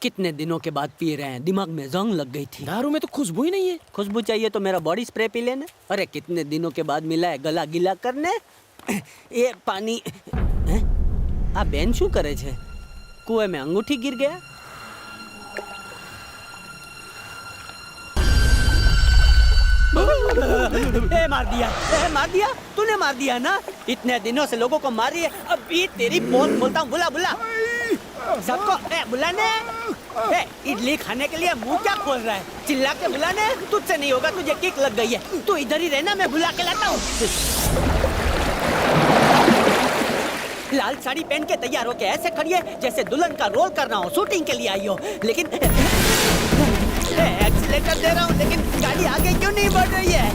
कितने दिनों के बाद पी रहे हैं, दिमाग में जंग लग गई थी। दारू में तो खुशबू ही नहीं है। खुशबू चाहिए तो मेरा बॉडी स्प्रे पी लेना। अरे कितने दिनों के बाद मिला है गला गीला करने। ये पानी आ बेन शू करे छे? कुएं में अंगूठी गिर गया। मार दिया तूने, मार दिया ना। इतने दिनों से लोगों को मारी है, अभी तेरी पोल खोलता हूँ। बुला बुला सबको, बुलाने। इडली खाने के लिए मुंह क्या खोल रहा है? चिल्ला के बुलाने। तुझसे नहीं होगा, तुझे किक लग गई है। तू इधर ही रहना, मैं बुला के लाता हूँ। लाल साड़ी पहन के तैयार होके ऐसे खड़ी है जैसे दुल्हन का रोल करना हो, शूटिंग के लिए आई हो। लेकिन एक्सीलेटर दे रहा हूँ, लेकिन गाड़ी आगे क्यों नहीं बढ़ रही है?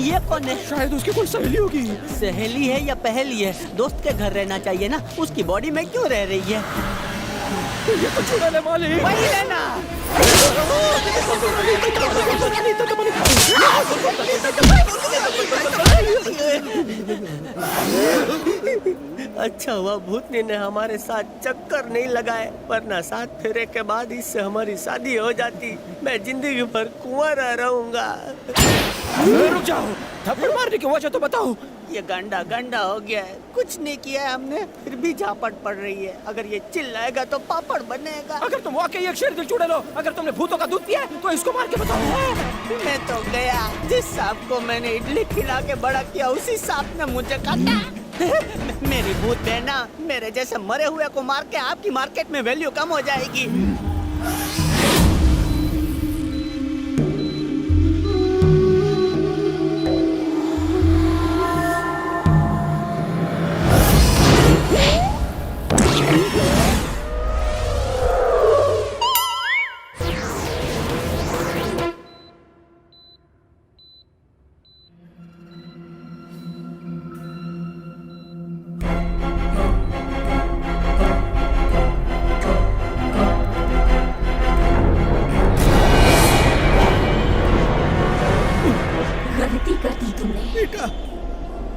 ये कौन है? शायद उसकी कोई सहेली होगी। सहेली है या पहेली है? दोस्त के घर रहना चाहिए ना, उसकी बॉडी में क्यों रह रही है? ये तो चुड़ैल वाली वही रहना। अच्छा हुआ भूतनी ने हमारे साथ चक्कर नहीं लगाए, वरना 7 फेरे के बाद इससे हमारी शादी हो जाती। मैं जिंदगी भर कुंवारा रहूंगा। रुक जाओ, थप्पड़ मारने की वजह तो बताओ। ये गंदा गंदा हो गया है, कुछ नहीं किया है हमने, फिर भी झापट पड़ रही है। अगर ये चिल्लाएगा तो पापड़ बनेगा। अगर तुम वाकई एक शेर दिल चुड़ैल हो, अगर तुमने भूतों का दूध पिया है, तो इसको मार के बताओ। मैं तो गया, जिस सांप को मैंने इडली खिला के बड़ा किया, उसी सांप ने मुझे काटा। मेरी भूत बहना, मेरे जैसे मरे हुए को मार के आपकी मार्केट में वैल्यू कम हो जाएगी।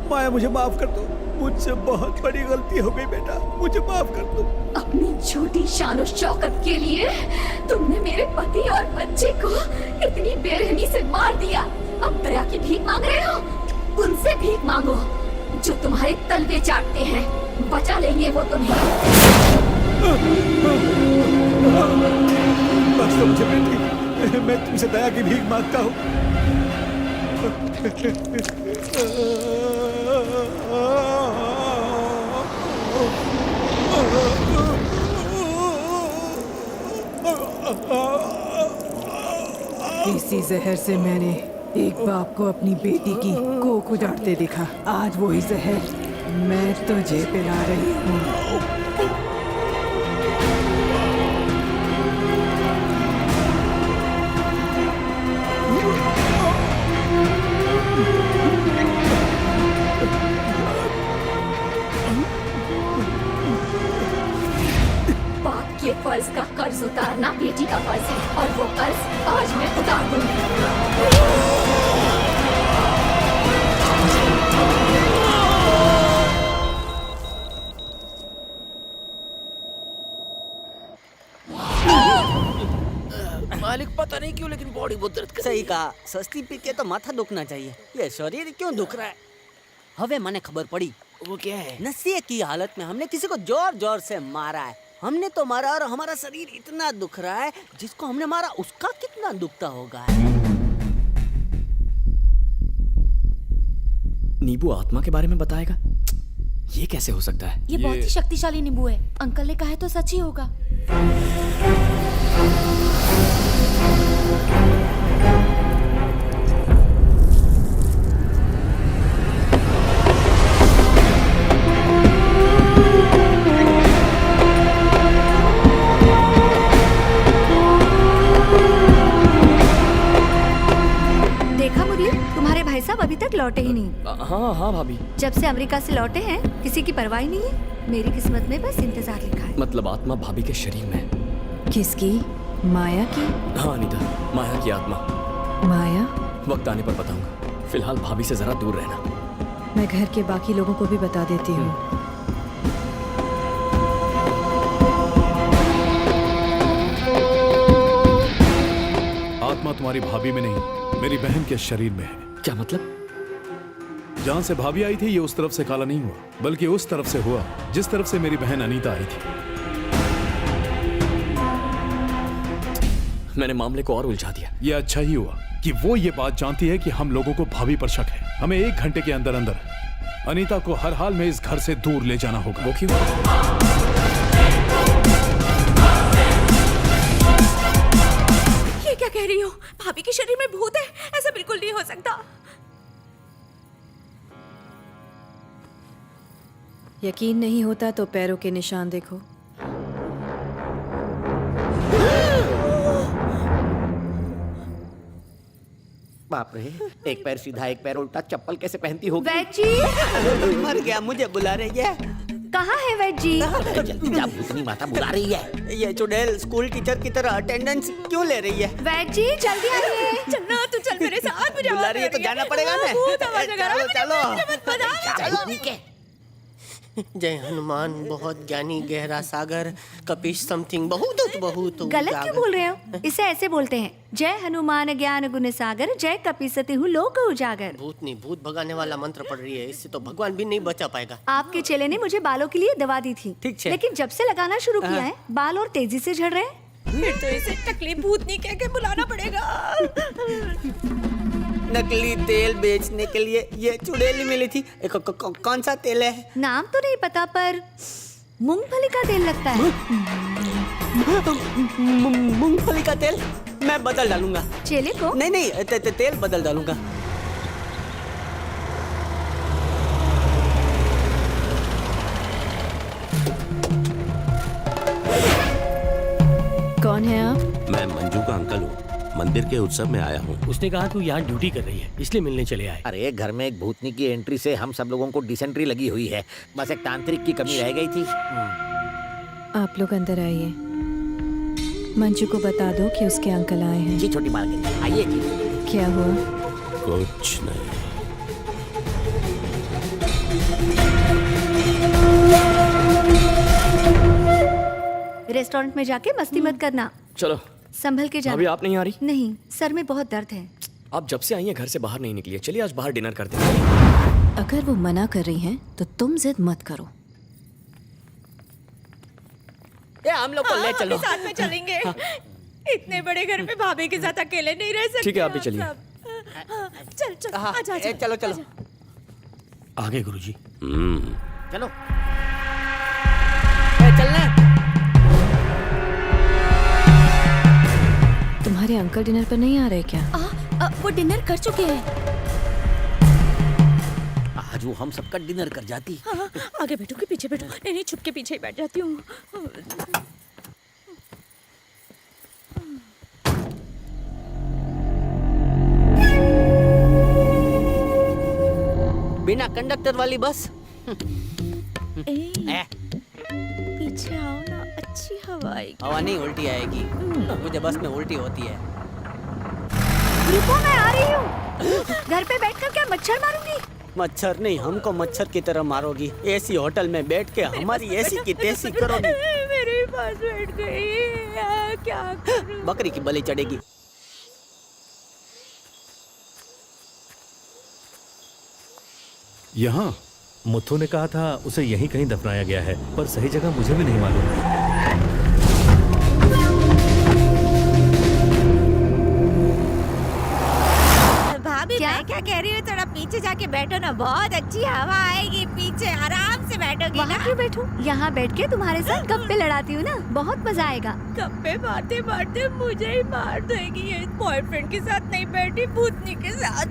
माया मुझे माफ कर दो, मुझसे बहुत बड़ी गलती हो गई बेटा, मुझे माफ कर दो। अपनी झूठी शान और शौकत के लिए तुमने मेरे पति और बच्चे को इतनी बेरहमी से मार दिया। अब दया की भीख मांग रहे हो? उनसे भीख मांगो जो तुम्हारे तलवे चाटते हैं, बचा लेंगे वो तुम्हें। बस तो मुझे बेटी, मैं तुमसे दया की भीख मांगता हूँ। इसी जहर से मैंने एक बाप को अपनी बेटी की कोख उजाड़ते देखा। आज वही जहर मैं तुझे पिला रही हूँ। ये फर्ज का कर्ज उतारना बेटी का फर्ज है, और वो कर्ज आज मैं उतार दूंगी। मालिक पता नहीं क्यों, लेकिन बॉडी बहुत दर्द कर सही कहा, सस्ती पी के तो माथा दुखना चाहिए, ये शरीर क्यों दुख रहा है? हवे मने खबर पड़ी। वो क्या है? नशे की हालत में हमने किसी को जोर जोर से मारा है। हमने तो मारा और हमारा शरीर इतना दुख रहा है, जिसको हमने मारा उसका कितना दुखता होगा। नींबू आत्मा के बारे में बताएगा? ये कैसे हो सकता है? ये बहुत ही शक्तिशाली नींबू है। अंकल ने कहा है तो सच ही होगा। अभी तक लौटे ही नहीं। हाँ हाँ भाभी। जब से अमेरिका से लौटे हैं किसी की परवाह नहीं है। मेरी किस्मत में बस इंतजार लिखा है। मतलब आत्मा भाभी के शरीर में। किसकी? माया की? हाँ अनीता, माया की आत्मा। माया? वक्त आने पर बताऊंगा, फिलहाल भाभी से जरा दूर रहना। मैं घर के बाकी लोगों को भी बता देती हूँ। आत्मा तुम्हारी भाभी में नहीं, मेरी बहन के शरीर में है। क्या मतलब? जहां से भाभी आई थी ये उस तरफ से काला नहीं हुआ, बल्कि उस तरफ से हुआ जिस तरफ से मेरी बहन अनीता आई थी। मैंने मामले को और उलझा दिया। ये अच्छा ही हुआ कि वो ये बात जानती है कि हम लोगों को भाभी पर शक है। हमें 1 घंटे के अंदर अंदर अनीता को हर हाल में इस घर से दूर ले जाना होगा। वो क्यों? ये क्या कह रही हो? भाभी के शरीर में भूत है? ऐसा बिल्कुल नहीं हो सकता। यकीन नहीं होता तो पैरों के निशान देखो। बाप रे, एक पैर सीधा एक पैर उल्टा, चप्पल कैसे पहनती होगी? वैद जी मर गया, मुझे बुला रही है। कहाँ है वैद जी? जल्दी जा, भूतनी माता बुला रही है। ये चुड़ैल स्कूल टीचर की तरह अटेंडेंस क्यों ले रही है? वैद जी जल्दी आइए। चलना, तू चल मेरे साथ। मुझे बुला रही है तो जाना पड़ेगा ना। चलो चलो। जय हनुमान बहुत ज्ञानी गहरा सागर कपीश समथिंग बहुत बहुत गलत क्यों बोल रहे हो? इसे ऐसे बोलते हैं, जय हनुमान ज्ञान गुण सागर, जय कपीसति हूँ लोक उजागर। भूतनी भूत भगाने वाला मंत्र पढ़ रही है, इससे तो भगवान भी नहीं बचा पाएगा। आपके चेले ने मुझे बालों के लिए दवा दी थी, ठीक है। लेकिन जब से लगाना शुरू किया है बाल और तेजी से झड़ रहे हैं। फिर तो इसे टकली भूतनी कह के बुलाना पड़ेगा। नकली तेल बेचने के लिए ये चुड़ैल मिली थी। कौन सा तेल है? नाम तो नहीं पता पर मूंगफली का तेल लगता है। मूंगफली का तेल? मैं बदल डालूंगा। चेले को? नहीं तेल बदल डालूंगा। कौन है आप? मैं मंजू का अंकल हूँ, मंदिर के उत्सव में आया हूँ। उसने कहा तू यहाँ ड्यूटी कर रही है, इसलिए मिलने चले आए। अरे घर में एक भूतनी की एंट्री से हम सब लोगों को डिसेंट्री लगी हुई है, बस एक तांत्रिक की कमी रह गई थी। आप लोग अंदर आइए। मंजू को बता दो कि उसके अंकल आए हैं। जी छोटी मालकिन, आइए जी। क्या हुआ? कुछ नहीं। रेस्टोरेंट में जाके मस्ती मत करना। चलो संभल के जाना। अभी आप नहीं आ रही? नहीं, सर में बहुत दर्द है। आप जब से आई हैं घर से बाहर नहीं निकली है। चलिए आज बाहर डिनर करते हैं। अगर वो मना कर रही हैं तो तुम जिद मत करो। ये हम लोग को ले चलो। साथ में चलेंगे। इतने बड़े घर में भाभी के साथ अकेले नहीं रह सकते। ठीक है, आप भी चलिए। चल चल हाँ, आजा, आजा, चलो चलो। आगे गुरुजी। चलो। चलना। तुम्हारे अंकल डिनर पर नहीं आ रहे क्या? वो डिनर कर चुके हैं। आज वो हम सबका डिनर कर जाती। हाँ, आगे बैठो कि पीछे बैठो? नहीं छुप के पीछे ही बैठ जाती हूँ। बिना कंडक्टर वाली बस। पीछे आओ ना, अच्छी हवा आएगी। हवा नहीं उल्टी आएगी, मुझे बस में उल्टी होती है। रुको, मैं आ रही हूँ। घर पे बैठकर क्या मच्छर मारूंगी? मच्छर नहीं, हमको मच्छर की तरह मारोगी। एसी होटल में बैठ के हमारी एसी की तेजी करोगी। मेरे पास बैठ गई, क्या करूं? बकरी की बलि चढ़ेगी। यहाँ मुथु ने कहा था उसे यहीं कहीं दफनाया गया है, पर सही जगह मुझे भी नहीं मालूम। भाभी मैं क्या कह रही हूँ, थोड़ा पीछे जाके बैठो ना, बहुत अच्छी हवा आएगी। पीछे आराम से बैठोगी ना। वहाँ क्यों बैठूं? यहाँ बैठ के तुम्हारे साथ गप्पे लड़ाती हूँ ना, बहुत मजा आएगा। गप्पे मारते मारते मुझे ही मार देगी। ये बॉयफ्रेंड के साथ नहीं बैठी, भूतनी के साथ।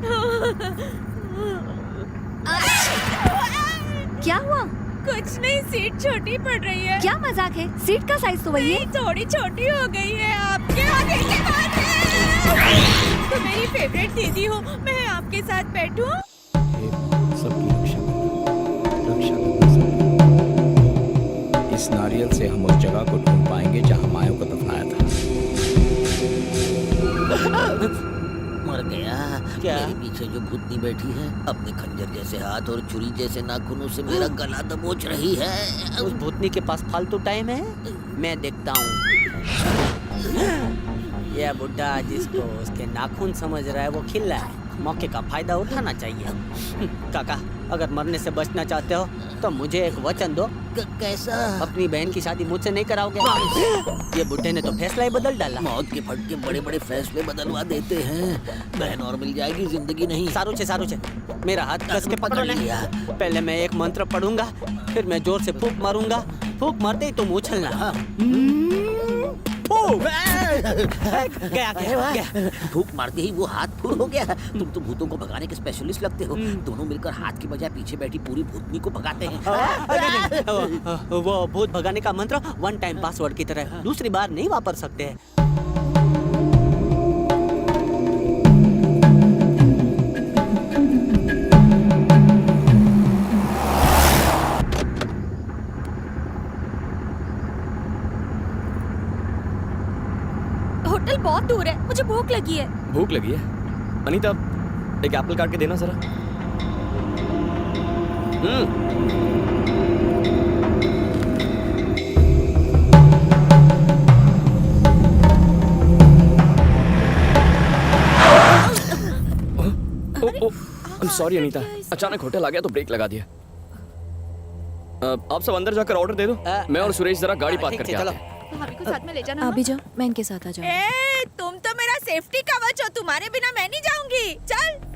क्या हुआ? कुछ नहीं, सीट छोटी पड़ रही है। क्या मजाक है? सीट का साइज तो वही है। थोड़ी छोटी हो गई है। आपके आगे की बात है। तो मेरी फेवरेट दीदी हो, मैं आपके साथ बैठूं? सबकी रक्षा करना। इस नारियल से हम उस जगह को ढूंढ पाएंगे जहाँ माया को दफनाया था। मर गया। क्या? मेरे पीछे जो भूतनी बैठी है अपने खंजर जैसे हाथ और छुरी जैसे नाखूनों से मेरा गला दबोच रही है। उस भूतनी के पास फालतू टाइम है, मैं देखता हूँ। ये बुड्ढा जिसको उसके नाखून समझ रहा है वो खिल रहा है, मौके का फायदा उठाना चाहिए। काका, अगर मरने से बचना चाहते हो तो मुझे एक वचन दो। कैसा? अपनी बहन की शादी मुझसे नहीं कराओगे? ये बुड्ढे ने तो फैसला ही बदल डाला। मौत के फटके बड़े बड़े फैसले बदलवा देते हैं। बहन और मिल जाएगी, जिंदगी नहीं। सारू छे, मेरा हाथ कस के पकड़ो ना। पहले मैं एक मंत्र पढ़ूंगा, फिर मैं जोर से फूंक मारूंगा। फूंक मारते ही तुम उछलना। गया। फूंक मारते ही वो हाथ फूल हो गया। तुम तो भूतों को भगाने के स्पेशलिस्ट लगते हो। दोनों मिलकर हाथ की बजाय पीछे बैठी पूरी भूतनी को भगाते हैं। वो भूत भगाने का मंत्र वन टाइम पासवर्ड की तरह दूसरी बार नहीं वापर सकते हैं। होटल बहुत दूर है, मुझे भूख लगी है। भूख लगी है? अनीता, एक एप्पल काट के देना जरा। सॉरी अनीता, अचानक होटल आ गया तो ब्रेक लगा दिया। आप सब अंदर जाकर ऑर्डर दे दो, मैं और सुरेश जरा गाड़ी पार्क करके आते हैं। भाभी को साथ में ले जाना। अभी जाओ, मैं इनके साथ आ जाऊँ। तुम तो मेरा सेफ्टी कवच हो, तुम्हारे बिना मैं नहीं जाऊंगी। चल।